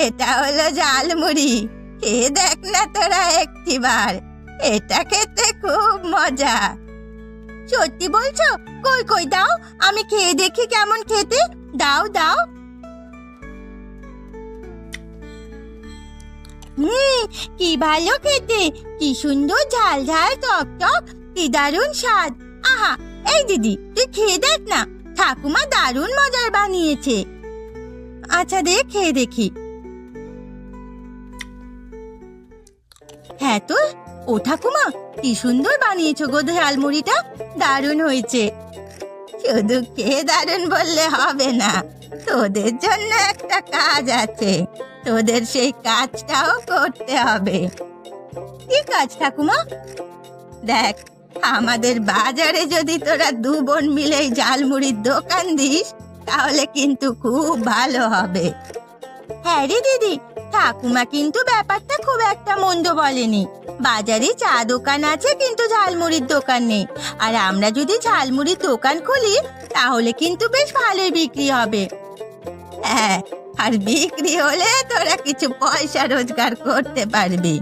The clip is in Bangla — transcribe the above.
এটা হলো ঝালমুড়ি, খেয়ে দেখ না তোরা একটিবার। এটা খেতে খুব মজা। সত্যি বলছো? কই কই দাও, আমি খেয়ে দেখি কেমন খেতে। দাও দাও। কি ভালো খেতে, কি সুন্দর ঝাল ঝাল টক টক, কি দারুণ স্বাদ। আহা, এই দিদি তুই খেয়ে দেখ না, ঠাকুমা দারুণ মজার বানিয়েছে। আচ্ছা দে খেয়ে দেখি। হ্যাঁ তো, ও ঠাকুমা কি সুন্দর বানিয়েছো গো ঝালমুড়িটা, দারুণ হয়েছে। শুধু খেয়ে দারুণ বললে হবে না, তোদের জন্য একটা কাজ আছে, তোদের সেই কাজটাও করতে হবে। কি কাজ ঠাকুমা? দেখ, আমাদের বাজারে যদি তোরা দু বোন মিলে এই ঝালমুড়ির দোকান দিস তাহলে কিন্তু খুব ভালো হবে। হ্যাঁ রে দিদি, ঠাকুমা কিন্তু ব্যাপারটা খুব একটা মন্দ বলেনি। বাজারে চা দোকান আছে কিন্তু ঝালমুড়ির দোকান নেই, আর আমরা যদি ঝালমুড়ির দোকান খুলি তাহলে কিন্তু বেশ ভালোই বিক্রি হবে। হ্যাঁ, আর বিক্রি হলে তোরা কিছু পয়সা রোজগার করতে পারবি।